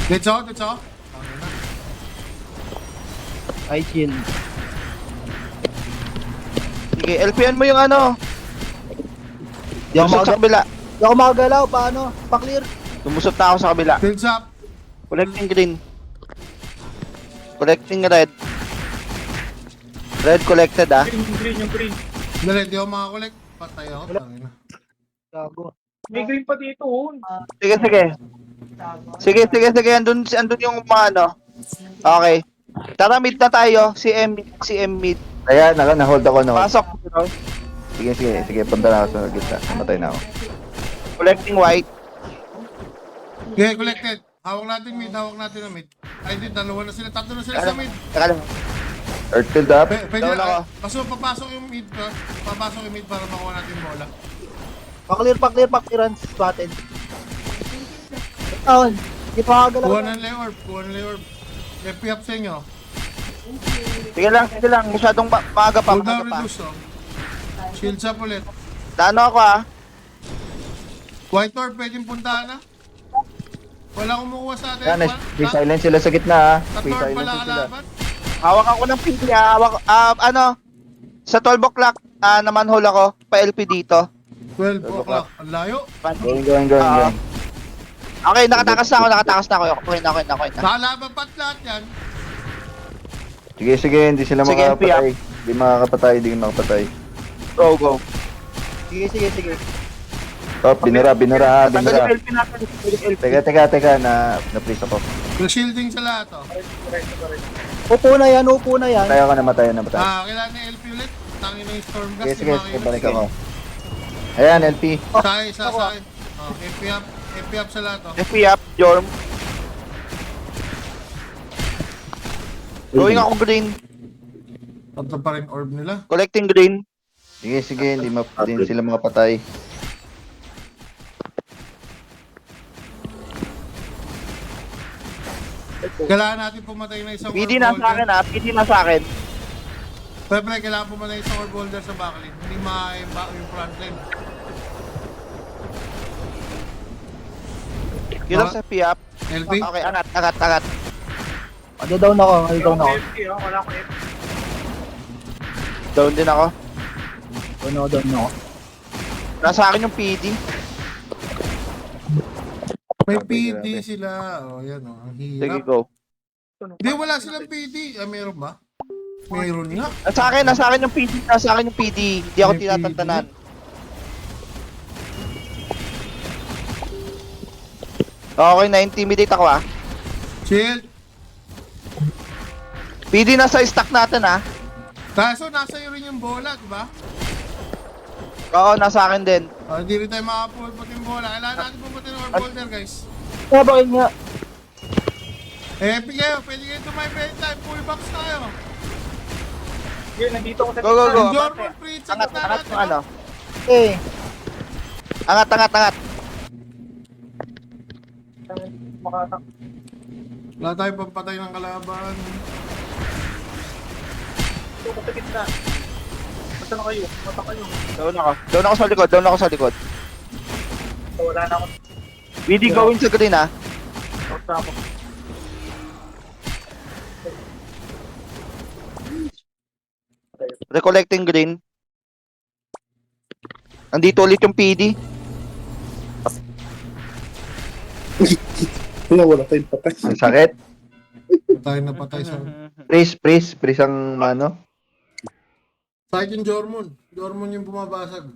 Ditso. Okay na. Ay, chill. Sige, LPN mo yung ano. Di ako Lumusot sa makagalaw. kabila. Di ako makagalaw. Paano? Pa-clear. Lumusot na ako sa kabila. Builds up. Collecting green. Collecting red. Red collected ah. Yung green. Dali, di ako makakolect. Patay ako. Tangina. Gago. May green pa dito, oh. Sige, sige. Sige. Andun yung mga ano. Okay. Tara mid na tayo. Si M mid. Kaya, na-hold ako, no? Pasok. Sige, punta na ako sa gitna. Namatay na ako. Collecting white. Okay, collected. Hawak natin mid. Ang mid. Ay, di, dalawa na sila. Tatlo na sila sa mid. Teka lang. Earthfield up. Pwede Down ako. na. Kaso papasok yung mid ka. Papasok yung mid para makuha natin yung bola. Pa-clearance. Spotted. Down. Di pa makagalaw. Kuha na nila yung orb. FP up sa inyo. Sige lang. Masyadong maaga pa. Hold down, reduce, oh. Shields up ulit. Tano ako ah. White orb, pwedeng puntahan na. Wala kumukuha sa atin. Yan, free silence sila sa gitna, ha? Free Tatlor silence pala sila. kalaban. Hawak ako ng PD ah. Ano? Sa 12 o'clock na manhole ako. Pa-LP dito. 12 o'clock. Ang layo. Going. Okay, nakatakas na ako. Okay na. Nakalaban pat lahat yan. Sige, hindi sila Sige, makakapatay. Hindi makakapatay. Go. Sige. Top, binura. Tanggal yung LP natin. Teka, na-freeze ako. Shielding sa lahat, oh. Upo na yan. Namatay. Kailangan na LP ulit. Tangin na yung storm gas. Sige, balik ako. Ayan, LP. Sa akin. Oh, FP up sa lahat, oh. FP up, Jorm. Going ako green. Tatlo pa rin orb nila. Collecting green. Sige, hindi sila makapatay. Kailangan natin pumatay na isang PD orb na sa akin holder. ah. PD na sa akin. Pre, kailangan pumatay isang orb holder sa backline. Hindi yung frontline. Killer sa FP up. LP? Okay, angat. Down ako. FP, oh. Wala ko FP. Down din ako. Down ako. Nasa akin yung PD. May Grabe, PD grabe. sila. Oh, yan, oh. Ang Sige, hirap. go. Hindi, wala silang PD. Ah, meron ba? Meron nga. Nasa akin yung PD. Hindi ako May tinatantanan. Okay, na-intimidate ako ah. Shield. PD nasa stock natin ah. Kaso, nasa iyo rin yung bola, di ba? Oo, nasa akin din. Hindi rin tayo makapulpot yung bola. Kailangan natin pumunta ng orb holder, guys. Bakit nga? Pwede kayo tumay time. Full box tayo. Sige, nandito ako sa Go. Yung Jordan Fritz, Angat yung ano. Eh. Angat. Makatak. Wala tayong pampatay ng kalaban. Dito ako sa gitna. Basta na kayo. Mata kayo. Down ako sa likod. So, wala na ako. PD going sa green ah. Basta ako. Recollecting green. Andito ulit yung PD. Wala tayong patay. Ang sakit. Patay sa... Freeze ang mano. Sa akin yung Jormon. Jormon yung bumabasag.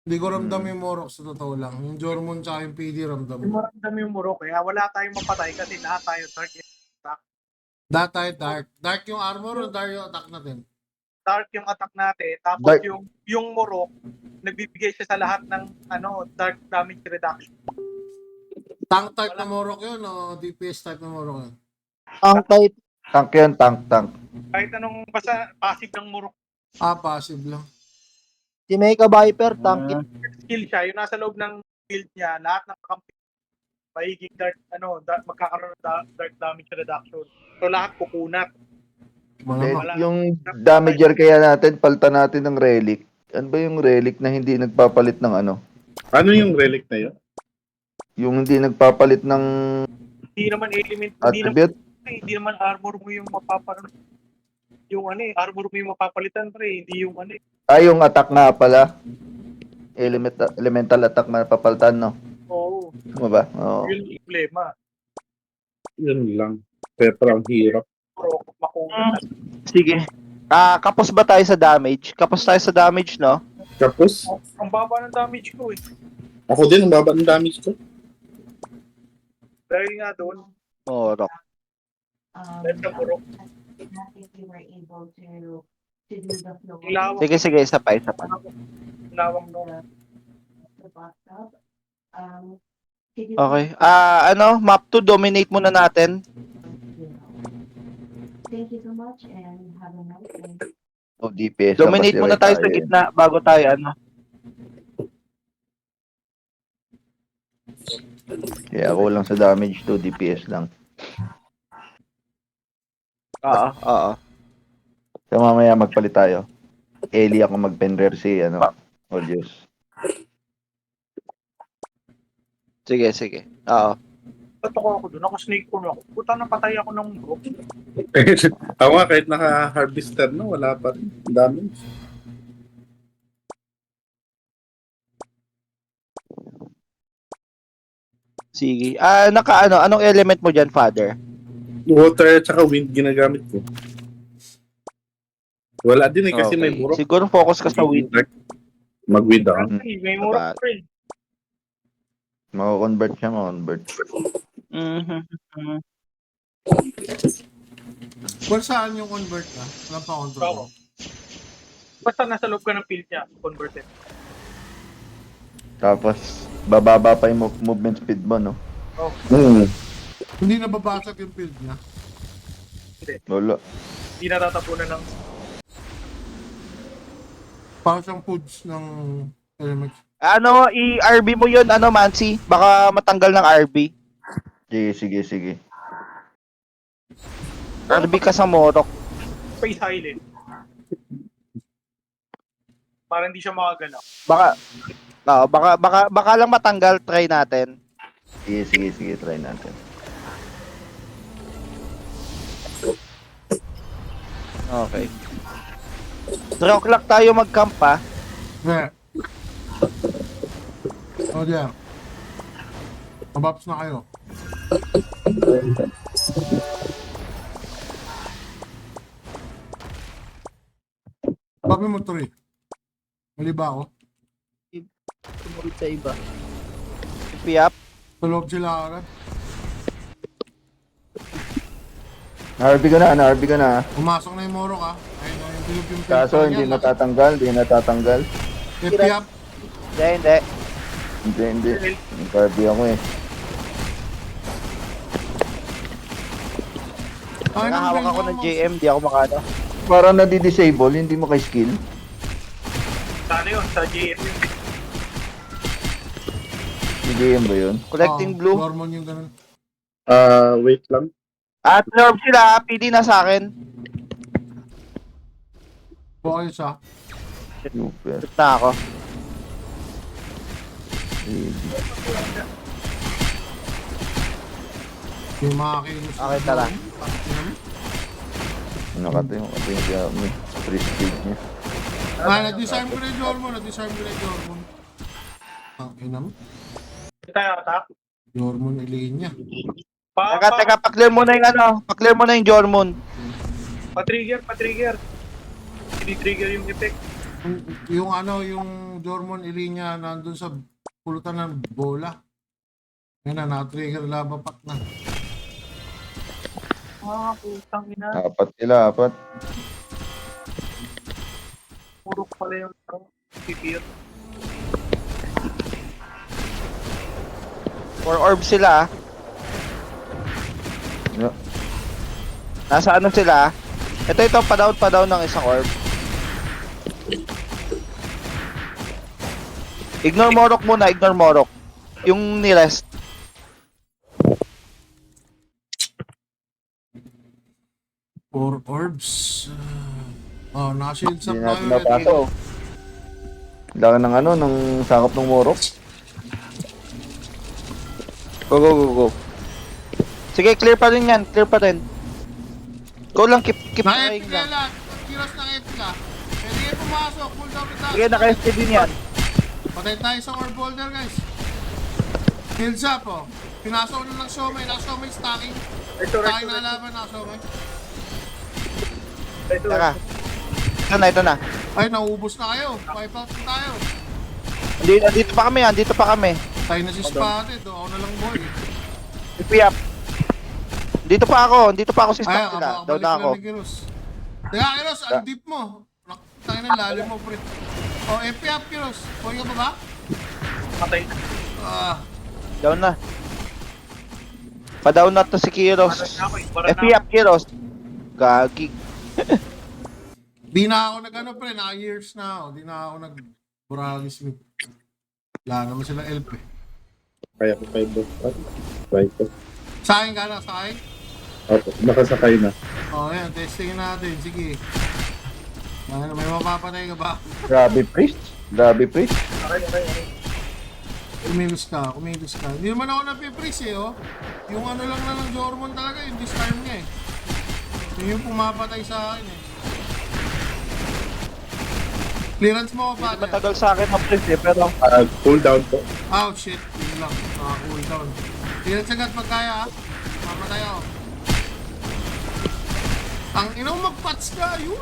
Hindi ko ramdam yung Morok sa totoo lang. Yung Jormon tsaka yung PD ramdam. Maramdam yung muro, kaya wala tayong mapatay kasi lahat tayo Dark. Dark yung armor o dark yung attack natin? dark yung attack natin. Tapos Dark. yung muro, nagbibigay siya sa lahat ng dark damage reduction. Tank type na Morok yun o DPS type na Morok yun? Ang type. Tank yun, tank. Kahit anong basta passive ng muro, Passive lang. Si Mecha Viper, tank. skill siya, yung nasa loob ng field niya, lahat ng kampi magiging magkakaroon ng dark damage reduction. So lahat kukunat. Malamang. Yung damager kaya natin, palta natin ng relic. Ano ba yung relic na hindi nagpapalit ng ano? Ano yung relic na yun? Yung hindi nagpapalit ng Hindi naman element, Attribute? hindi naman armor mo yung yung armor mo yung mapapalitan pre, hindi yung Yung attack nga pala. Elemental attack na papalitan, no? Oo, Tama ba? Oo. yun yung problema. Yun lang. Pero ang hirap. Pero makuha. Sige. Kapos ba tayo sa damage? Kapos tayo sa damage, no? Tapos, Ang baba ng damage ko eh. ako din, ang baba ng damage ko. Dahil nga doon, Morok. dahil sa puro, Sige, sige. Isa pa, isa pa. lawang no. Okay. Map 2, dominate muna natin. Thank you so much and have a nice day. O DPS. Dominate muna tayo sa gitna bago tayo, Kaya ako lang sa damage to, DPS lang. Oo. So mamaya magpalit tayo. Eli ako mag-Penrer si, Odious. Sige, sige. Oo. Ba't ako doon? Ako snake porn ako. Puta na patay ako ng bro. Ako nga, kahit naka-harvester na, wala pa rin. Ang damage. Sige. Anong element mo dyan, Father? Water at saka wind ginagamit ko. Wala din kasi may burok. Siguro focus ka sa wind. Mag-wind ako. May mura pa rin. Mako-convert siya, mako-convert. Kung saan yung convert na? Walang pa Bravo. control. Basta nasa loob ka ng field niya, converted. Tapos, bababa pa yung movement speed mo, no? Hindi nababasag yung field niya. Lolo. Hindi natatapunan ng Parang siyang foods ng elements. I-RB mo yun, Mansi? Baka matanggal ng RB. Sige. RB ka sa Morok. space island. Para hindi siya makagalaw. Baka lang matanggal, try natin. Sige, try natin. Okay. 3 o'clock tayo mag-camp, ha? Yeah. Oh, yeah. Mabaps na kayo. Papi mo 3. Mali ba ako? Tumulit sa iba. Piap. Sa loob sila agad. RB ka na. Pumasok na yung Moro ka. Ayun na yung bilog yung Kaso hindi natatanggal. Piap. Hindi. Hindi. Nag-RB ako eh. Nakahawak ako ng JM, di ako makano. Parang nadi-disable, hindi mo kay-skill. Sana yun, sa GM yun. Sige, yun ba yun? Collecting blue. Hormone yung ganun. Wait lang. At nerve sila, PD na sa akin. Okay siya. Super. Shoot na ako. Yung mga kilos. Okay, tara. Nakatayo kaya may free speed niya. Nag-design ko na yung Jormon. Okay naman. Tayo attack. Jormon iliin niya. Teka, pa-clear mo na yung Jormon. Pa-trigger. Hindi-trigger yung effect. Yung Jormon iliin niya nandun sa pulutan ng bola. Yan na, na-trigger labapak na. Putang ina. Apat. Purok pala yung pipir. 4 orbs sila. Yeah. Nasa sila? Ito, pa-down ng isang orb. Ignore Morok muna, yung nirest. Four orbs. Naka-shields up Hindi tayo. natin napasok. Kailangan ng sakop ng Morok. Go. Sige, clear pa rin yan. Clear pa rin. Go lang, keep trying Na-epic lang. ka lang. Kiros ng epic ka. Pwede kayo pumasok. Cool down kita. Sige, naka-ST din yan. Patay tayo sa orb holder, guys. Heals up, oh. Pinasok ko na ng Shomai. Naka-Shomai stacking. Stacking na laban, naka-Shomai. Tara. Ito na. Ay, nauubos na kayo. Wipe out na tayo. Andito pa kami. Tayo na si Spotted, oh. Ako na lang, boy. Ipiap. Dito pa ako si Ay, stock nila. Down balik na ako. ni Kiros. Teka, Kiros, ang deep mo. Tayo na, lalim mo, pre. Oh, FP up, Kiros. Huwag ka pa ba? Patay. Ah, Down na. Pa-down na to si Kiros. Ako, para FP up, Kiros. Gagi. di na ako nag-ano, pre. Naka-years na ako. Di na ako nag-Buragi Smith. Wala naman silang LP. Kaya ko kayo doon. Try ko. Sa akin ka na, sa akin? Opo, nakasakay na. Oh, yan. Testing natin. Sige. Ano, may mapapatay ka ba? Grabe, priest. Kumilos ka. Hindi naman ako napipris eh, oh. Yung ano lang na ng Jormon talaga, yung disarm niya eh. Yun yung pumapatay sa akin eh. Clearance mo ko pa. Matagal sa akin ang press eh, pero Cool down po. Oh shit, yun lang. Cool down. Clearance agad pag kaya ha. Mamatay ako. Ang inang mag-patch ka, yun.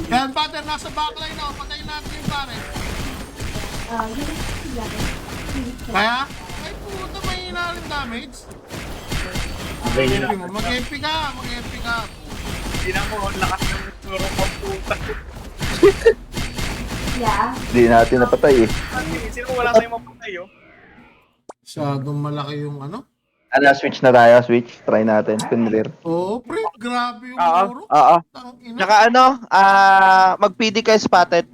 Yan, pater, nasa backline ako. Patayin natin yung pare. Kaya? Ay puta, may hinaling damage. Mag-MP ka. Hindi na mo, ang lakas ng turong pagputa. Yeah. Hindi natin napatay eh. Sino mo wala tayong mapatay, oh? Masyadong malaki yung ano. Switch na tayo, switch. Try natin, Fenrir. Oo, pre, grabe yung Oo. muro. Oo. Tangina. Tsaka ano, mag-PD kayo spotted.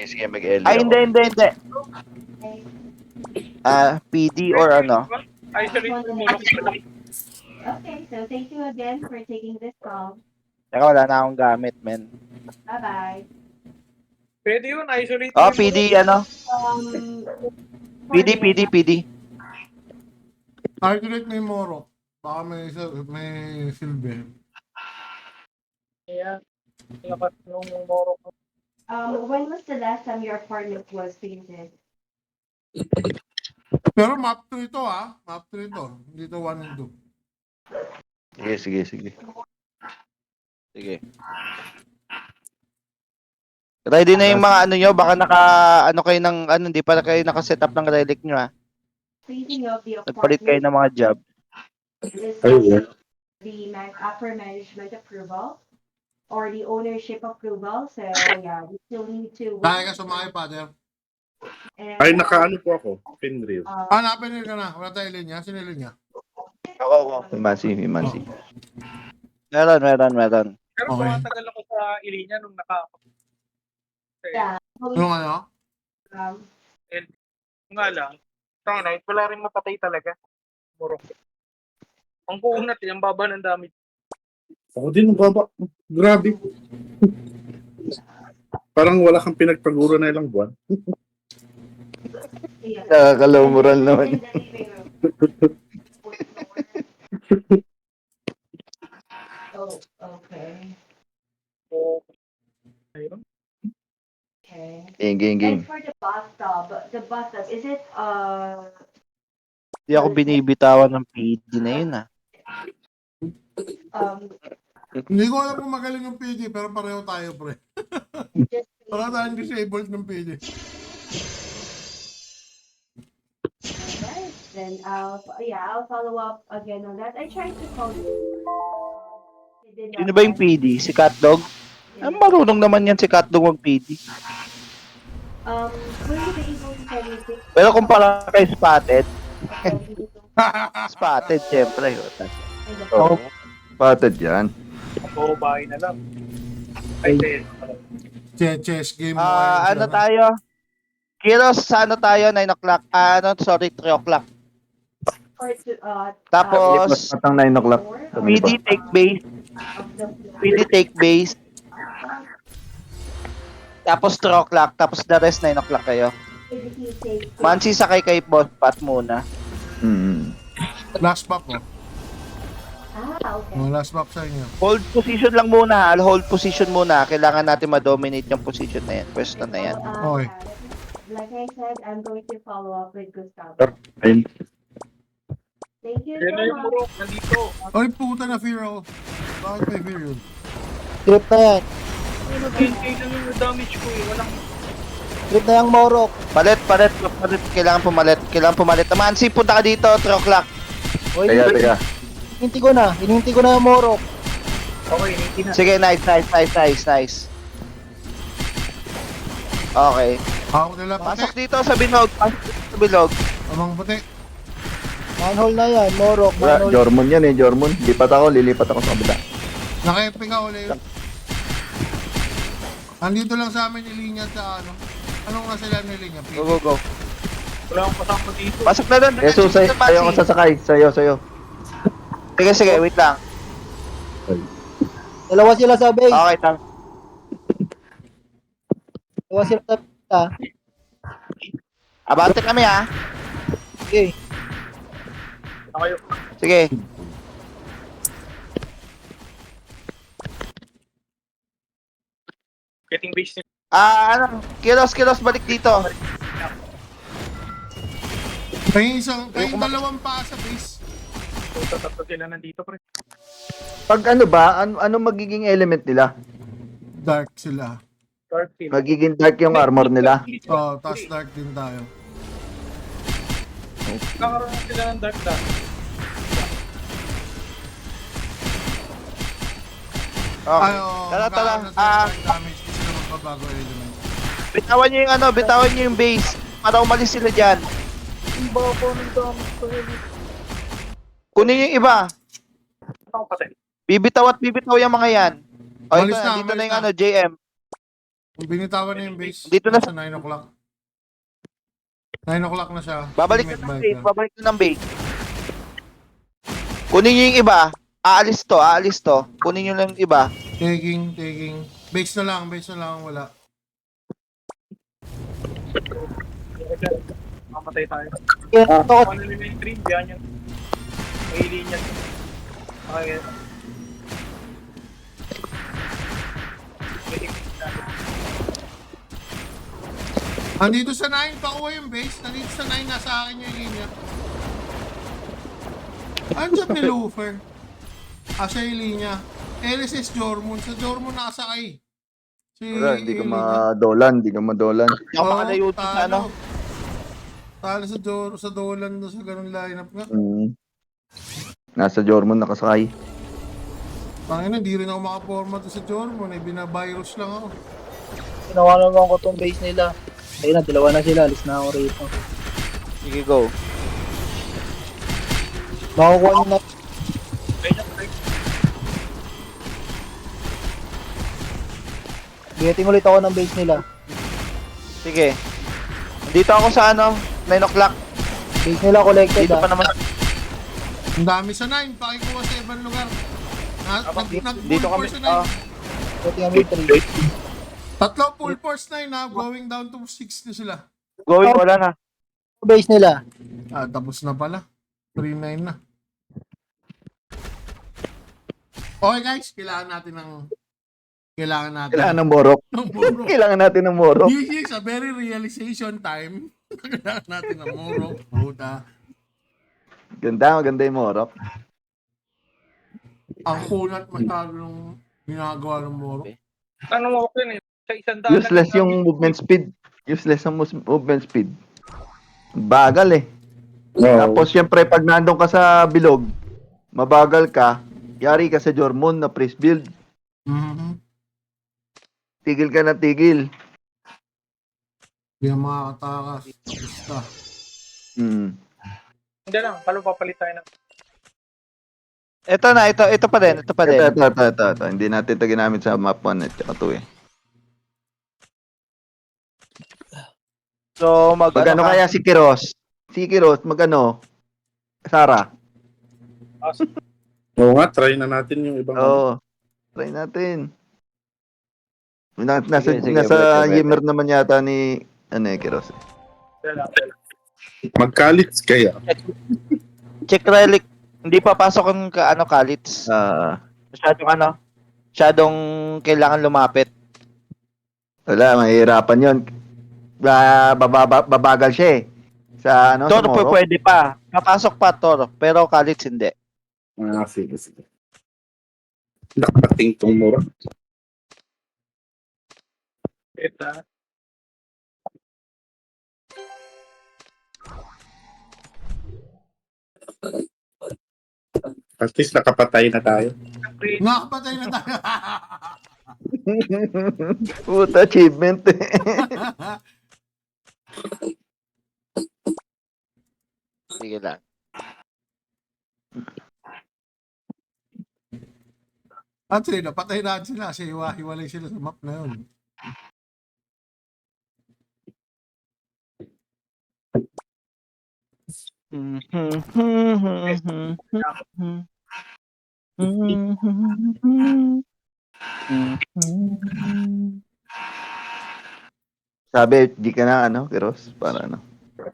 Sige, mag-L. Ay, hindi. PD or ano. Actually, tumulong pala. Okay, so thank you again for taking this call. Tsaka wala na akong gamit, men. Bye-bye. Pwede yun, isolate. Oh, PD, ano? For PD. Calculate mo yung moro. Baka may silver. Ayan. Lakas nung moro ko. When was the last time your apartment was painted? Pero map 2 ito ha. Map 2 ito. Hindi ito 1 and 2. Sige. Sige. Ready na yung mga ano nyo, baka kayo ng, hindi pa kayo nakaset up ng relic nyo ha. Painting of the Nagpalit kayo apartment ng mga job. is Ayun. the upper management approval or the ownership approval. So yeah, we still need to Dahil ka sumakay, Father. and, Ay, nakaano po ako. Pinreal. Hanapin ka na. Wala tayo linya. Sino yung linya? Ako. Imansi. Meron. Pero Okay. tumatagal ako sa ilinya nung yeah, Yung ano? nga lang. Tanga na, wala rin mapatay talaga. Moro. Ang kuunat, yung baba ng dami. Ako din, ang baba. Grabe. Parang wala kang pinagpaguro na ilang buwan. yeah. Nakakalamuran naman. Oh, okay. So, ayun. Okay. Game. And for the bathtub, is it Hindi ako binibitawan ng PD na yun ah. Hindi ko alam kung magaling yung PD, pero pareho tayo, pre. just Para tayong disabled ng PD. alright, then I'll follow up again on that. I tried to call you. They did not Sino ba yung answer. PD? Si Catdog? Ah, marunong naman yan si Catdog mag PD. Will you be able to send me pictures Pero kung para kay Spotted, of the Spotted syempre. in the Oo. Patad yan. Puro bahay na lang. Ay, Chess game mo. Ano tayo? Kiros, sa ano tayo? 9 o'clock. 3 o'clock. Tapos, Patang 9 o'clock. PD take base. PD take base. Tapos 3 o'clock. Tapos the rest 9 o'clock kayo. Did he take? Mansi sakay kay Boss Pat muna. Mm. Last back oh. Okay. Oh, last back sa inyo. Hold position lang muna, hold position muna. Kailangan natin ma-dominate yung position na yan. Pwesto na yan. Okay. Like I said, I'm going to follow up with Gustavo. Ayun. Thank you Yan na so yung much. murok, nandito. Ay, puta na fear ako. Bakit may fear yun? Trip na yan. Ano, 10k lang yung damage ko eh. Walang Trip na yung Morok. Palit. Kailangan pumalit. Mansi, punta ka dito, 3 o'clock. Oy, Teka. Hininti ko na yung Morok. okay, hindi na. Sige, nice. Okay. Hawak nila pati. Pasok dito sa bilog. Amang puti. Manhole na yan, Morok. Wala, Manhole. Jormon yan eh, Jormon. Lilipat ako sa kabila. Naka-FP ka ulit. Andito lang sa amin ilinya sa ano. Anong nasa ilan ni Linya? Go. Wala akong kasama dito. Pasok na doon. Jesus, sa'yo ako sasakay. Sa'yo. Sige, wait lang. Dalawa sila sa base. Okay lang. Dalawa sila sa base. Abante kami ha. Okay. Kayo. Sige. Getting base nila. Kilos, balik dito. Kayong dalawang pa sa base. So, tatlo sila nandito, pre. Pag ano ba, ano magiging element nila? Dark sila. Dark team. Magiging dark yung armor nila. Oh, tapos dark din tayo. Nakaroon sila ng dark dash. Okay. Tara. Damage di sila magbabago element. Bitawan nyo yung base. Para umalis sila dyan. Ang baba ng damage ko yun. Kunin yung iba. Ako patay. Bibitaw yung mga yan. O, Malis na, dito na malis yung na. JM. Binitawan na yung base. Dito na sa 9 o'clock. 9 o'clock na siya. Babalik Teammate na ng bike base. Kunin nyo yung iba. Aalis to. Kunin nyo lang yung iba. Taking. Base na lang, wala. Mamatay tayo. Ito ko. Ano nila yung stream? Yan yung may linya. Okay. Andito sa 9, pakuha yung base. Nandito sa 9, nasa akin yung linya. Andiyan ni Lufer. Siya yung linya. LSS Jormon. Sa Jormon nakasakay. Wala, hindi ka Linya. madolan. Hindi ako makalayo dito sa ano. Talo sa Dolan doon sa ganung lineup nga. Nasa Jormon nakasakay. Pangina, hindi rin ako makaporma doon sa Jormon. Binavirus lang ako. Ginawa naman ko tong base nila. Ayun na, dalawa na sila. Alis na ako rito. Sige, go. Makukuha nyo na. Getting ulit ako ng base nila. Sige. Dito ako sa 9 o'clock. Base nila collected Dito pa naman. Ang dami sa 9. Pakikuha sa ibang lugar. Dito kami. Sa 9. Pati kami 3. Tatlo full force 9 na. Going down to 6 na sila. Going, wala na. Base nila. Tapos na pala. 3-9 na. Okay guys, kailangan natin Kailangan ng morok. ng muro. Kailangan natin ng morok. This is a very realization time. Kailangan natin ng muro. Puta. Maganda yung morok. Ang kunat masyado nung ginagawa ng muro. Ano mo okay na sa isang daan. Useless yung movement speed. Useless ang movement speed. Bagal eh. Tapos syempre pag nandun ka sa bilog, mabagal ka, yari ka sa Jormon na press build. Mhm. Tigil ka na tigil. Hindi ang makakatakas. Basta. Hindi lang, palo papalit tayo ng Ito pa din. Ito. Hindi natin ito ginamit sa map 1 at saka 2 eh. So, Magano kaya si Kiros? Si Kiros, magano? Sara? Oo nga, try na natin yung ibang Oo. Try natin. Nasa Sige, nasa pwede. Yimmer naman yata ni Kiros. Dala. Magkalits kaya. Check relic. Hindi pa pasok ang kalits. Masyadong kailangan lumapit. Wala, mahihirapan yun. Babagal siya eh. Sa sa Toro Morok. pwede pa. Papasok pa Toro, pero kalits hindi. Sige, sige. Nakating tong mura. Ito. At least nakapatay na tayo. Nakapatay na tayo. Puta, achievement eh. Sige lang. Actually, napatay na sila kasi hiwa-hiwalay sila sa map na yun. Sabi, di ka na Kiros, para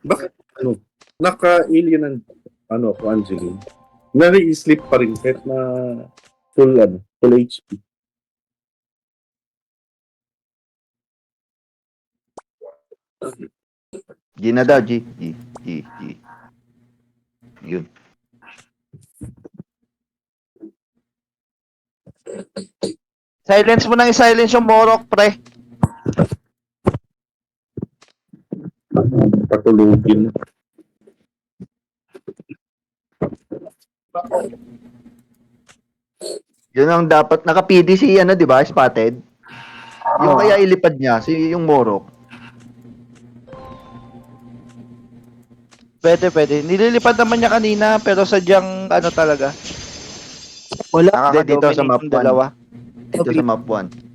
Bakit naka-alien ang ko Angeline? Nare-sleep pa rin kahit na full HP. G na daw, G. Yun. Silence mo nang i-silence yung Morok, pre. Patulugin. Yun ang dapat, naka-PD si di ba, spotted? Yung kaya ilipad niya, yung Morok. Pwede. Nililipad naman niya kanina, pero sadyang talaga. Wala. Hindi, dito sa map Nakaka-dominate yung dalawa. Dito sa map 1.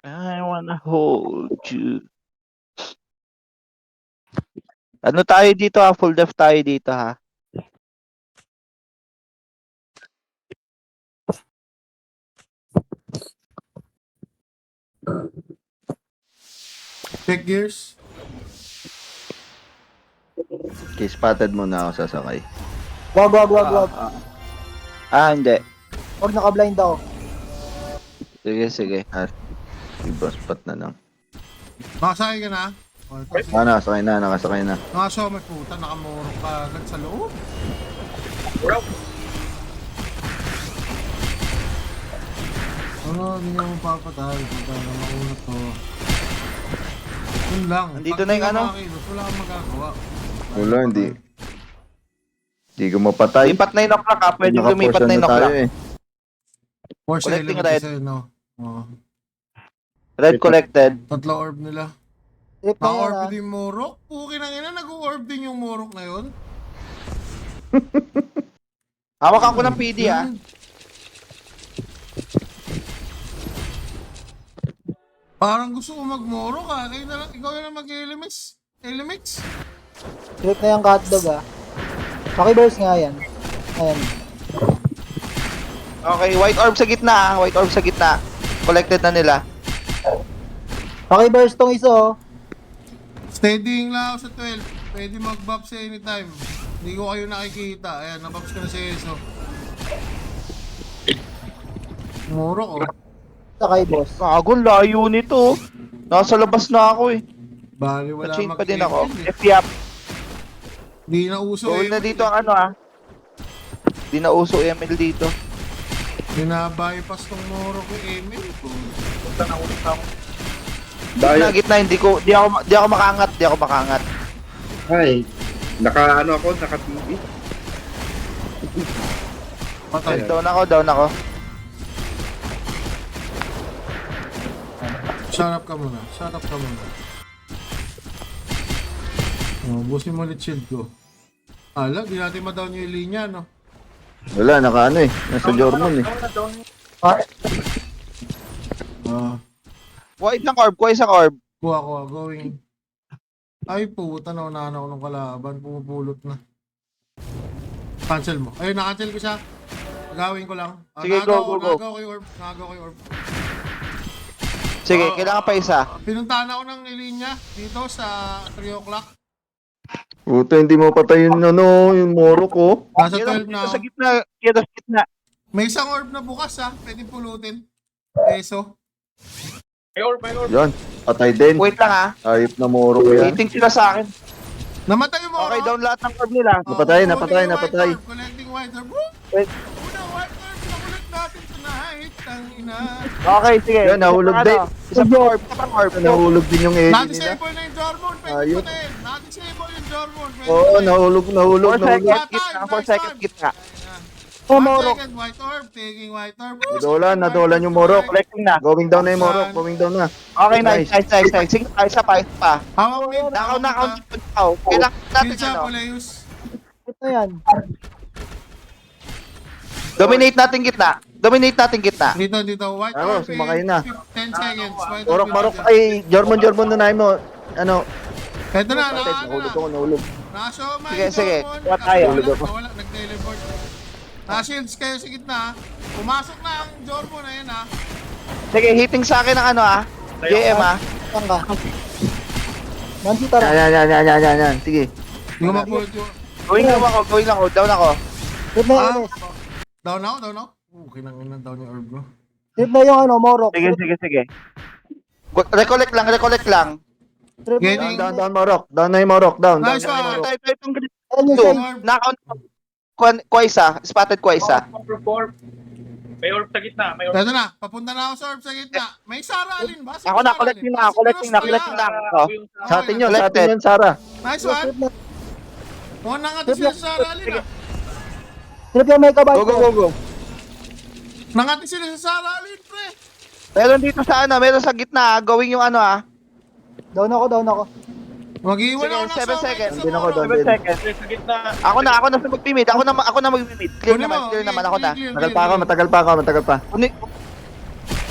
I wanna hold you. Ano tayo dito full def tayo dito ha. Check gears. Okay, spotted muna ako sasakay. Wag. Hindi. Wag naka-blind ako. Sige. Iba spot na lang. Nakasakay ka na? O, ito, sige. Nakasakay na. Nakaso, may puta, nakamurok ka agad sa loob. Hindi niya mo papatay. Punta na maunat to. Yun lang. Andito Pag na yung di ka ano? makakilot, wala kang magagawa. Wala, hindi. Hindi ko mapatay. Lipat 9 o'clock ha. Pwede lumipat Nakaporsan 9 na tayo o'clock. eh. Force Collecting element red. kasi, no? Oo. Red collected. Tatlo orb nila. Trip na yan, Pa-orb ha? din yung Morok? Puki na ina, nag-orb din yung Morok na yun. Hawak ako ng PD ha. Parang gusto ko mag-Morok ha. Kayo na lang, ikaw na lang mag-Elemix. Elemix? Trip na yung hotdog, ha? Pakiburst nga yan. Ayan. Okay, white orb sa gitna ha. White orb sa gitna. Collected na nila. Pakiburst tong isa, oh. Steadying lang ako sa 12. Pwede mag-buff sa anytime. Hindi ko kayo nakikita. Ayan, nabuffs ko na si Eso. Morok oh. Sakay, boss. Kago, layo nito. Nasa labas na ako eh. Bali wala Na-chain pa din ako. mag-ML eh. FYAP. Hindi na uso Gawin na ML. dito ang Di na uso ML dito. Binabypass tong Morok yung ML. Punta na ulit ako. Gitna, di ako makangat. Ay, naka-TV. Patay. Down ako. Shut up ka muna. Busin mo ulit shield ko. Ala, di natin ma-down yung linya, no? Wala, naka ano eh. Nasa Jormon eh. Down. Ah, Kuha isang orb. kuha, going. Ay, puta, naunahan ako ng kalaban. Pumupulot na. Cancel mo. Ayun, na-cancel ko siya. Gawin ko lang. Sige, go. Nagaw ko yung orb. Nagaw ko yung orb. Sige, kailangan pa isa. Pinuntahan ako ng ilinya dito sa 3 o'clock. Puta, hindi mo patay yung ano, yung moro ko. Nasa Kaya 12 na sa ako. gitna, kaya sa gitna. May isang orb na bukas ha. Pwede pulutin. Peso. May orb. Yan, patay din. Wait lang ha. Ayop na moro ko yan. Waiting sila sa akin. Namatay mo. Okay, down lahat ng orb nila. Napatay. Collecting white orb. Wait. Unang white orb. Nakulit natin tonight. Ang ina. Okay, sige. Yan, nahulog Isang din. Isang orb. Isang orb. Nahulog din yung Ellie nila. Na-disable na yung Jormon. Pwede Ayop. patayin. Na-disable yung Jormon. Pwede Oo, patayin. nahulog. 4 seconds Nice gitna. 4 one. seconds gitna. Oh, 1 Morok. second white orb. Taking white orb. Nadolan yung Morok. Collecting na. Going down na yung Morok. Going down na. Okay, nice. Sige, isa pa. Hawak mid. Nakaw. Kailangan natin Kill siya, ano. Poleus. Ito yan. Dominate natin gitna. Dito. White Ako, orb. sumakay na. 10 seconds. White orb. Morok. Ay, Jormon, unahin mo. Ano? Ito na, Nahulog ako, nahulog. Nakaso, Sige. Kuha tayo. Nawala, nag-teleport. Naka-shields kayo sa gitna ha. Pumasok na ang Jorbo na yun ha. Sige, hitting sa akin ng ano JM Saan ka? Nancy, tara. Yan. Sige. Hindi ko mapulot yung... Going lang ako. Down ako. Trip na Ah, yun. down ako. Kinangin down yung orb ko. Trip na yung ano, Morok. Sige. Recollect lang. Trip na Getting- yung... Down, Morok. Down na yung Morok. Down. Nice Down na yung one. Morok. Tayo itong Ayan yung Two. side. Knockout. Kwaisa. Spotted Kwaisa. Orb. May orb sa gitna. May orb. Ito na, papunta na ako sa orb sa gitna. May Sarah Alin ba? Ako na, collecting na ako. Sa atin yun, Sarah. Nice Trip one. na. Mukhang nangatin sila sa Sarah Alin ha. Trip yung may kabay. Go. Nangatin sila sa Sarah Alin pre. Meron dito sa meron sa gitna, gawin yung ano Down ako. Mag-iwan Sige, ako ng 7 somay seconds. sa Hindi na ako Morok. doon. 7 seconds. Sa gitna. Ako na sa magpimid. Ako na magpimid. Clear Kunin mo, naman ako na. clear. Matagal pa.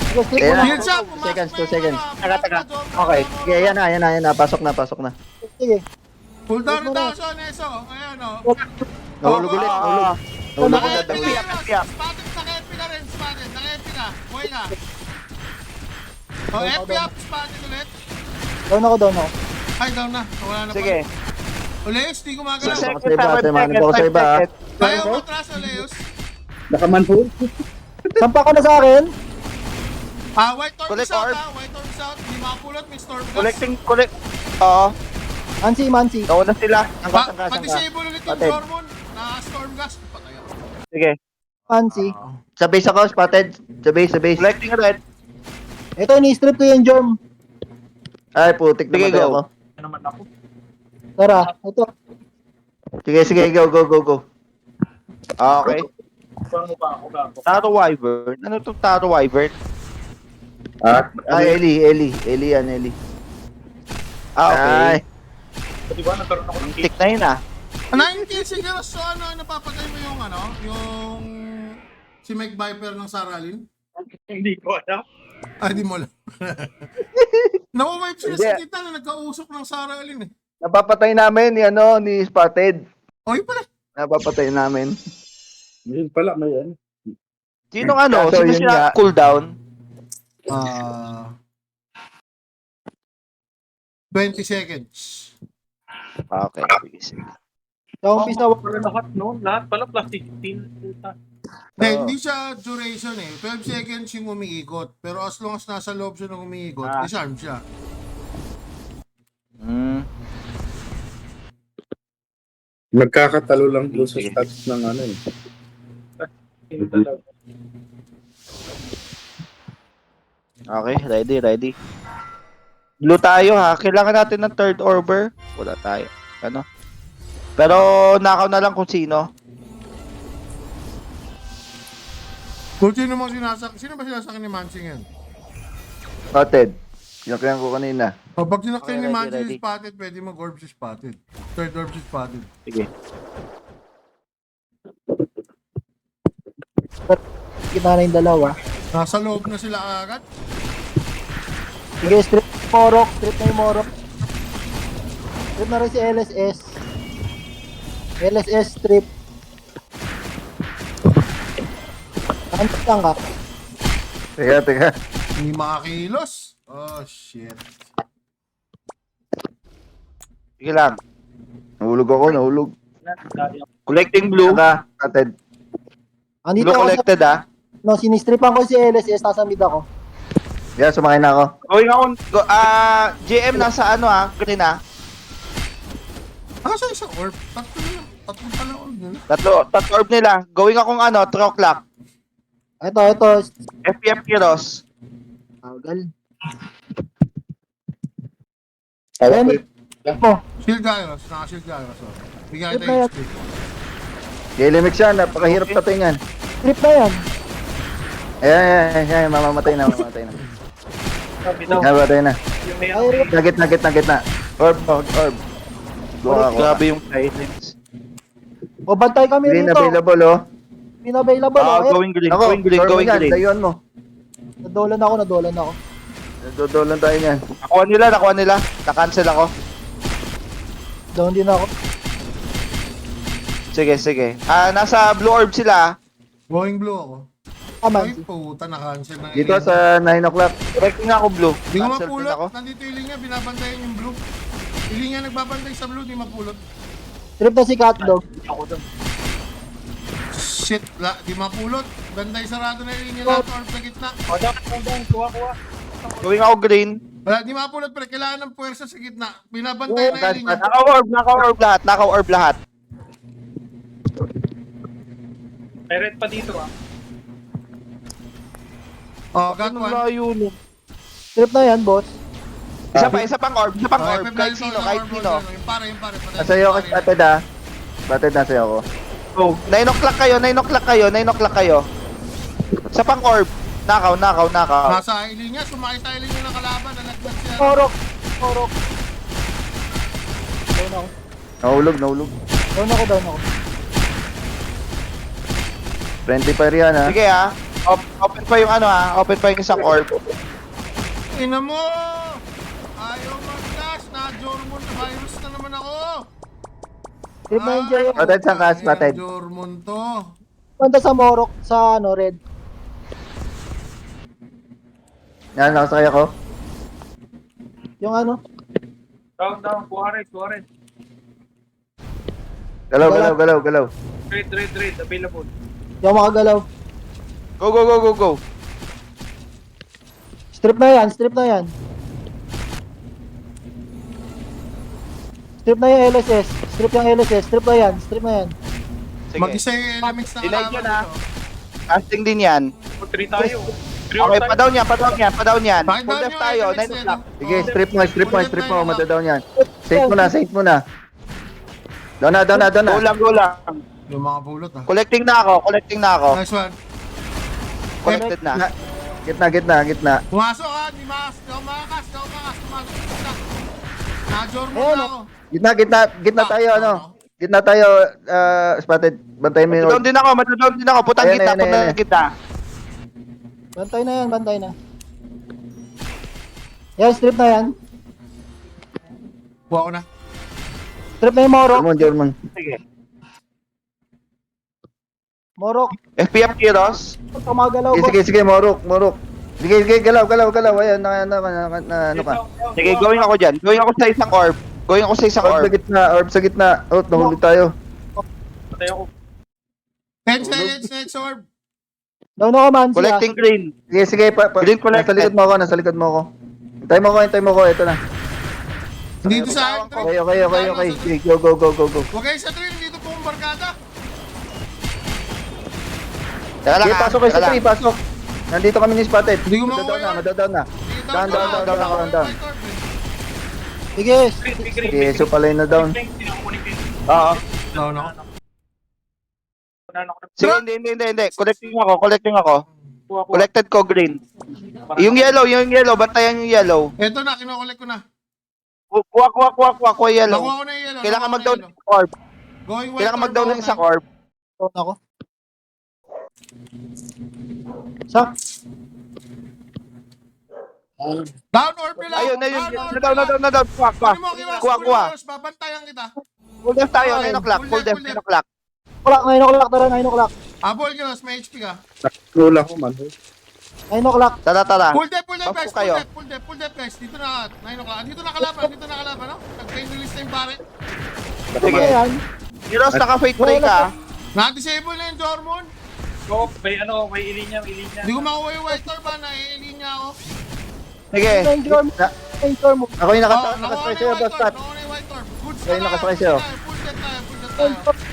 Sige, trip Ayan mo na. na. Shield siya, pumasok 2 seconds, na yung 2 seconds. ano, Taga. pumasok na Jorbo. Okay, sige, yan na. Pasok na. Sige. Pull down Trip mo na na. tayo sa Neso. Ayan o. Nahulog ulit, nahulog. Nahulog ulit. Naka-epi Nahulog. ka. Spotted, naka-epi ka rin. Spotted, naka-epi ka. Buhay ka. Epi up, spotted ulit. Down ako. Ay, down na. Wala na pa. Sige. Oleus, di 6 gumagalaw. seconds. Sa iba, 7 manip seconds. ako sa 5 iba, seconds. Kaya mo atras, Oleus. Sampa ka na sa akin. White Orb Collect is out orb. ha. White Orb is out. Di makapulot, may storm gas. Collect. Oo. Mansi. Nauna sila. Angkas. Pa-disable ulit yung Patay. Jormon. Na-storm gas. Patay ako. Sige. Mansi. Sa base ako, spotted. Sa base. Collecting red. Ito, ni-strip ko yung Jorm. Ay, putik na Sige, matay go. ako. Ano naman ako. Tara, ito. Sige, go. Okay. Parang mo ba ako gago. Taro Wyvern. Ano itong Taro Wyvern? Ellie yan. Okay. Ay, Di ba nagkaroon ako ng Tik na yun 9 kills siguro. So ano, napapatay mo yung ano, yung si Mike Viper ng Saralin? Hindi ko alam. Ay, di mo alam. Nawawipe sila Hindi. sa kita na nagkausok ng Saralin eh. napapatay namin ni Spotted. Oy pala. Napapatay namin. Yun pala, may ano. Sinong Kaso Sino yun sila nga. cooldown? 20 seconds. Okay. Sige. Sa umpisa, Wala lahat, no? Lahat pala plus 16. Hindi siya duration eh. 12 seconds yung umiikot. Pero as long as nasa loob siya ng umiikot, disarm siya. Nagkakatalo lang doon sa Sige. stats ng ano eh. Hindi talaga. Okay, ready. Blue tayo ha. Kailangan natin ng third orber. Wala tayo. Ano? Pero nakaw na lang kung sino. Kung sino mo sinasak, sino ba sinasak ni Mansing yan? Spotted. Sinakyan ko kanina. O pag sinakyan Okay, ni Mansing ready. si Spotted, pwede mag-orb si Spotted. Third orb si Spotted. Sige. Kita na yung dalawa. Nasa loob na sila agad. Sige, strip Morok. Strip na yung Morok. Strip na rin si LSS. LSS strip. Antang ka. Teka. Hindi makakilos. Oh, shit. Sige lang. Nahulog. Collecting blue. Saka, Spotted. Andito Blue ako collected sa... ah. No, sinistripan ko si LSS. Nasa mid ako. Yeah, sumakay na ako. Going ako, GM nasa ano green Asa isang orb? Tatlo na lang. Tatlo pala orb nila. Tatlo orb nila. Going akong 3 o'clock. Ito. FPF Kiros. Tagal. Ayan, mo. Shield Gyros. Naka-shield Gyros. Oh. Bigyan Ito kita yan. HP. Gailimix yan, napakahirap tatingan. Strip na yan. Ayan, mamamatay na. Namatay na. Yung may Ay, Gitna. Orb. Buka ako. Grabe yung silence. o bantay kami Green rito. available, oh. Green available. Going green, Ako, going green, orb going yan, green. layuan mo. Nadolan ako. Dodolan tayo niyan. Nakuha nila. Na-cancel ako. Down din ako. Sige. Nasa blue orb sila. Going blue ako. Aman. Ay, puta, na-cancel na. Dito sa 9 o'clock. Correcting ako blue. Di ko Cancel din mapulot. ako. Nandito yung linya, binabantayan yung blue. Yung linya nagbabantay sa blue, di mapulot. Strip na si Catlog. Shit, di mapulot. Bantay sarado na yung linya lahat, orb sa gitna. kuha. Going ako green. Wala, di mapulot, pero kailangan ng puwersa sa gitna. Binabantay na yung linya. Naka-orb lahat. May red pa dito Oh, got one. Layo nun. Strip na yan, boss. Isa pang orb. Okay, Kahit sino. Yung pare. Nasa iyo ako, Spotted, ah. Spotted, nasa iyo ako. Oh, 9 o'clock kayo. Isa pang orb. Nakaw. Nasa linya, sumakay tayo linya ng kalaban. Nalaglag siya. Morok. Down ako. Nahulog. Down ako. Friendly fire yan, ha. Sige open pa yung open pa yung isang orb. Ina mo! Ayaw mag-flash. Na-Jormon virus na naman ako. Strip na yung JM. Spotted, saan ka, Spotted? Jormon to. Punta sa Morok, sa red. Yan, nakasakay ako. Yung Down, kuha red. Galaw. Red, available. yung makagalaw. Go. Strip na yan. Strip na yung LSS. Strip na yan. Sige. Mag-isa yung elements na Delay kalaban yun, ah. dito. Casting din yan. 3 tayo. Okay, pa-down yan. Bakit Full down left yung tayo, elements 9 na o'clock. yun? Sige, strip mo. Madadown yan. Saint mo na. Down na. Go lang. Yung mga pulot ah. Collecting na ako. Nice one. Collected na. Gitna. Pumasok ka, di ako makakas. Pumasok ka. Na-Jormon na ako. Gitna tayo, ano. Gitna tayo, Spotted. Bantayin mo yung Matadown din ako. Putang Ayan, ayan. gitna. Bantay na. Yan, strip na yan. Kuha ko na. Strip na yung Morok. German. Sige. Morok. FPF Kiros. Kamagalaw, boss. Sige, Morok. Sige, galaw. Ayan, ano ka. Sige, going ako dyan. Going ako sa isang orb. Orb sa gitna. Oh, nahulog tayo. Patay ako. Heads orb. Down ako, man. Collecting green. Sige. Green collected. Nasa likod mo ako. Hintay mo ko. Ito na. Dito sa akin. Okay. Sige, go. Huwag kayo sa train. Dito po ang barkada. Teka lang Sige, pasok kayo sa tree, pasok. Nandito kami ni Spotted. Hindi ko makuha yun. Madadown na. Down. Sige. Sige, so palay na down. Oo. No. Sige, hindi. Collecting ako. Kuha. Collected ko green. Yung yellow. Bantayan yung yellow. Eto na, kinokolek ko na. Kuha yellow. Nakuha ko na yung yellow. Kailangan nakuha ko na mag-down yung ng isang orb. yellow. Going white Kailangan orb mag-down ako ng isang na. orb. Down ako. Sak. Down or below. Ayun, Down. na down. Kuha. Kunin mo, Kiwas. Kuha. Kiwas, babantayan kita. Full death tayo, Ay, 9 o'clock. Full death, 9 o'clock. 9 o'clock, tara, 9 o'clock. Abol, Kiwas, may HP ka. Roll ako man. 9 o'clock. Tara. Full death Off guys. kayo. Full death guys. Dito na, 9 o'clock. Dito na kalaban, no? Nag-pain release na yung pare. Sige. Ano yan? Heroes, naka-fate break ka. Na-disable na yung Jormon. So, may ilinya. Hindi ko makuha yung white orb, na-i-elin niya ako. Sige. Enjoy mo. Ako yung Nakuha nakasakay na sa'yo, yung white boss Pat. orb. Nakuha na yung white orb. Goods Ayun, na nakasakay tayo. sa'yo. Full death tayo.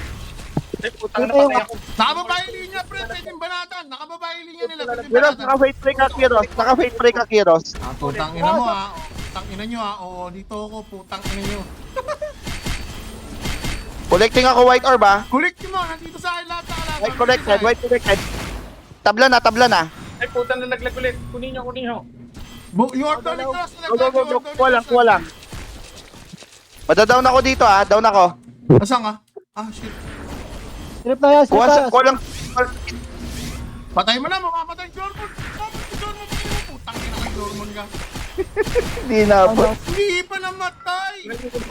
Ay, putang na patay ako. Nakababa yung linya, pre. Pwede yung banatan. Nakababa yung linya nila. Pwede yung Heroes, banatan. naka-fate break ka, Heroes. Naka-fate break ka, Heroes. Putang ina mo, ha. Putang ina nyo, ha. Oo, dito ako. Putang ina nyo. Collecting ako white orb, ha. Collect mo. Nandito sa akin lahat na kalaban. White collected. Tabla na. Ay, putang na naglag ulit. Kunin nyo. Yung orb down ni Cross. Go. Kuha lang. Madadown ako dito, ha. Down ako. Asan ka? Ah, shit. Strip na yan, strip na yan. Kuha lang. Patay mo na, mamamatay yung Jormon. Putang ina kang Jormon ka. Hindi na po. Hindi pa namatay.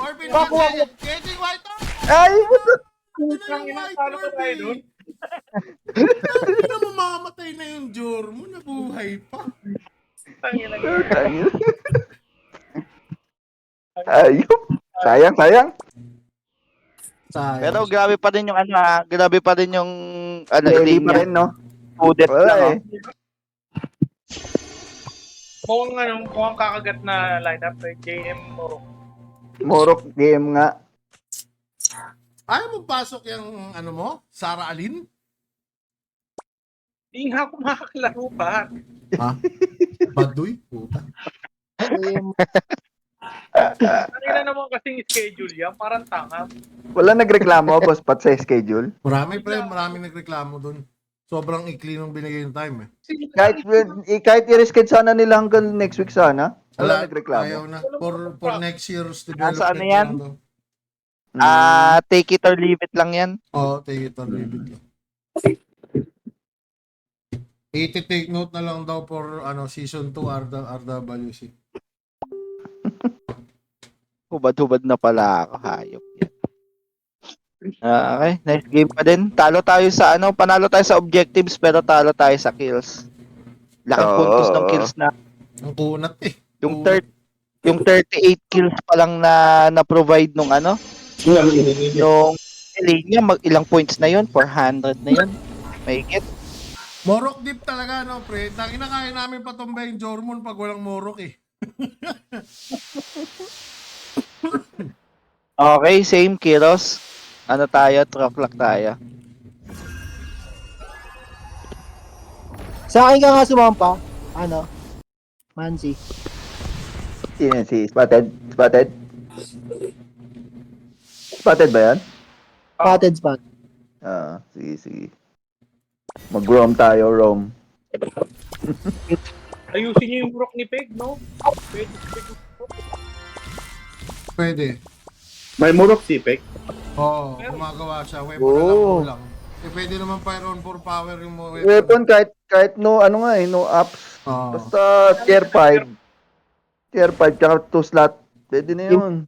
Orbin Kuha. Kaya white orb. Ay! Putang ina yung white Paano ba tayo orb. dun? Hindi na mamamatay na yung Jormon. Nabuhay pa. Tangina. Ayun. Sayang. Pero grabe pa din yung ano, ha. Grabe pa din yung ano, Hindi ilim pa niya. rin, no? Pudet Wala lang, eh. Mukhang kakagat na lineup kay JM Moro. Morok game nga. Ayaw mo pasok yung ano mo? Sarah Alin? Hindi nga ako makakalaro pa. Ha? Baduy? Puta. Kanina naman kasing schedule yan, parang tanga. Wala nagreklamo, boss Pat, sa schedule. Maraming nagreklamo dun. Sobrang ikli nung binigay yung time eh. Kahit i-reschedule sana nila hanggang next week sana. Wala Ayaw nagreklamo. na. For next year's development. Nasa ano yan? lang daw. Take it or leave it lang yan. Oo, take it or leave it lang. Take note na lang daw for season 2 RWC. Hubad-hubad na pala ako, hayop yan. Okay, nice game pa din. Panalo tayo sa objectives pero talo tayo sa kills. Laking puntos ng kills na. Ang kunat eh. Yung 38 kills pa lang na provide nung yung linya, ilang points na yun? 400 na yun. May get. Morok deep talaga, no, pre. Tangina kaya namin patumbay yung Jormon pag walang Morok eh. Okay, same Kiros. Ano tayo? Truck tayo. Sa akin ka nga sumampa. Mansi. Sino si Spotted? Spotted ba yan? Spotted spot. Sige. Mag-roam tayo, roam. Ayusin niyo yung rock ni Peg, no? Pwede. May murok sipek. Oo, gumagawa siya. Weapon Oo. na lang kulang. Pwede naman fire on for power yung mga Weapon kahit no ups. Oo. Basta tier 5. Tier 5 tsaka 2 slot. Pwede na yun.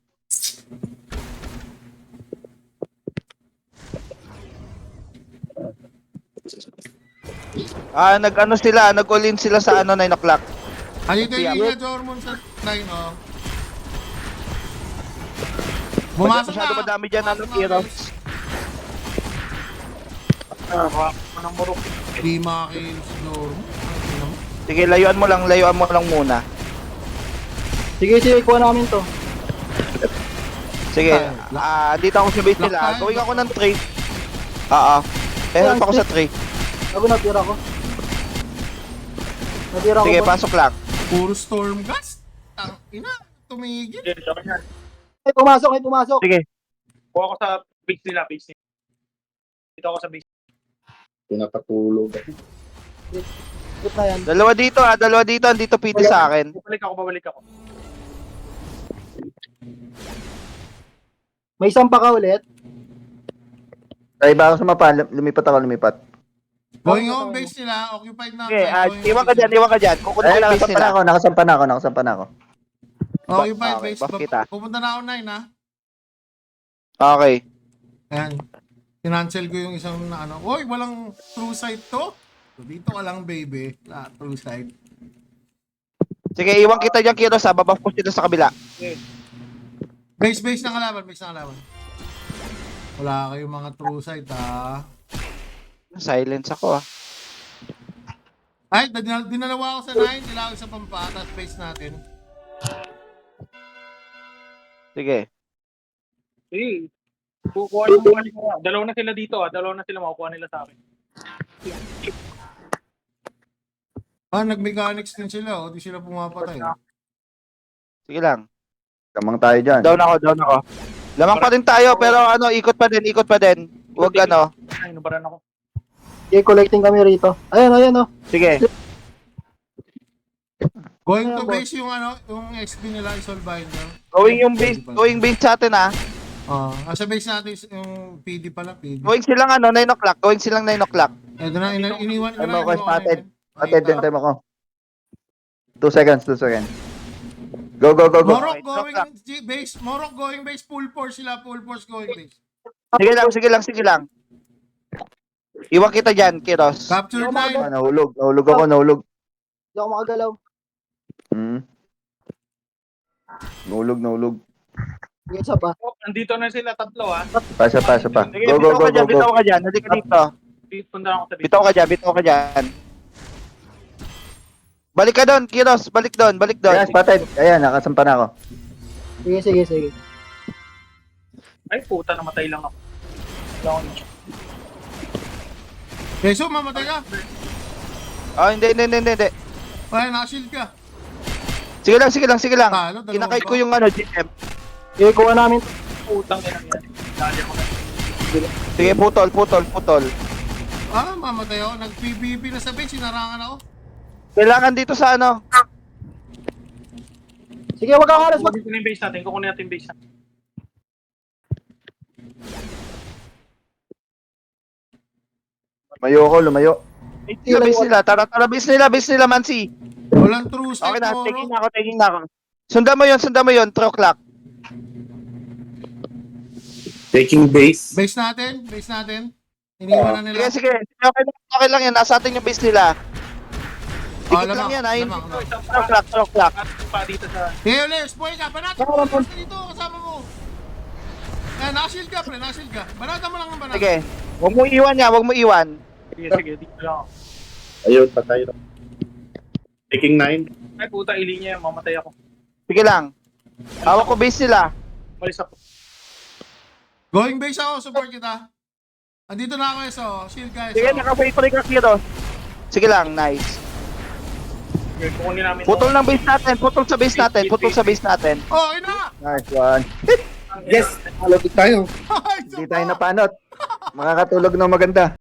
Nag-all in sila sa 9 o'clock. Andito yung linya Jormon sa 9, oh. Bumasok Masyado na. madami dyan, Bumasok na, Kiros. guys. Ng Moro. Di makakill si Jormon. Ano mo? Sige, layuan mo lang muna. Sige, kuha namin to. Sige, dito ako sa base nila. Lock tayo. Gawin ako ng trade. Oo. Help ako sa trade. Ako natira ko. Natira ko. Sige, boss. pasok lang. Puro storm gas. Tang ina, tumigil. May pumasok. Sige. Kuha ko sa base nila. Dito ako sa base. Pinapatulog. Strip na yan. Dalawa dito. Andito PT sa akin. Babalik ako. May sampa ka ulit. Try ba ako sa mapa? Lumipat. Going home base nila, occupied na. Okay, going iwan home ka base dyan, iwan ka dyan. Kukunin ko Ayun, yung base nakasampa na nila. ako, nakasampa na ako. Occupied Okay, base. buff kita. Pupunta na ako 9 ha. Okay. Ayan. Kinancel ko yung isang na ano. Uy, walang true sight to. So, dito ka lang, baby. True sight. Sige, iwan kita dyan, Kiros, ha. Babaf ko sila sa kabila. Base na kalaban, base na kalaban. Wala kayong mga true sight ha. Silence ako, ha. Ay, dinalawa ako sa 9, kailangan sa pampatas base natin. Sige. Hey, kukuha nila. Dalawa na sila dito, dalawa na sila makukuha nila sa akin. Nag-mechanics din sila, di sila pumapatay. Sige lang. Kamang tayo dyan. Down ako. Lamang pa din tayo, pero ano, ikot pa din. Huwag ano. Ay, nabaran ako. Okay, collecting kami rito. Ayan, oh. Sige. Going to Ayan, boss. base yung ano, yung XP nila, Soul Binder. Going base sa atin, ha. Sa base natin yung PD pala, PD. Going silang 9 o'clock. Eto na, iniwan ko Time na. ako, spotted. Spotted din, time ako. 2 seconds. Go. Morok Okay, going base, Morok going base, full force sila, full force going base. Sige lang. Iwan kita dyan, Kiros. Capture 9. Nahulog ako. Hindi ako makagalaw. Nahulog. Sige, isa pa. Oh, andito na sila tatlo Pasa pa. Sige, Go. bitaw ka dyan. Halika dito. Punta ako sa dito. Bitaw ka dyan. Balik ka doon, Kiros. Balik doon. Ayan, spotted. Ayan, nakasampa na ako. Sige. Ay, puta, namatay lang ako. Wala akong issue. Keso, mamatay ka. Hindi. Ay, nakashield ka. Sige lang. Talo, dalawa Kinakay ba? ko yung ano, GM. Okay, kuha namin. Putang ina yan. Dali ako na. Sige, putol. Mamatay ako. Nag-PVP na sa base, sinarangan ako. Kailangan dito sa ano. Sige, wag kang halos. Kukunin yung base natin. Kukunin natin yung base natin. Lumayo. Tara, base nila, Mansi. Walang true sight, Okay na, Morok. taking na ako. Sundan mo yun, 3 o'clock. Taking base. Base natin. Iniwan na nila. Sige. Okay lang yan, nasa atin yung base nila. Dikit lang Lamang, yan, ha. lamang. 3 o'clock. At pa dito sa... Sige, ulit, spoil ka. Banatan mo, basta dito, kasama mo. Nakashield ka, pre, Banatan mo lang ng banatan. Sige, huwag mo iwan. Sige, dito lang ako. Ayun, patay. Taking 9. Ay, puta, ilinya yan. Mamatay ako. Sige lang. Hawak ko base nila. Malis ako. Going base ako, support kita. Andito na ako, so, shield guys. Sige, naka-wait pa rin ka, Kiros. Sige lang, nice. Okay, kukunin namin. Putol ng base natin, putol sa base natin. Oh, ina! Nice one. Yes! Malapit tayo. Hindi tayo napanot. Makakatulog ng maganda.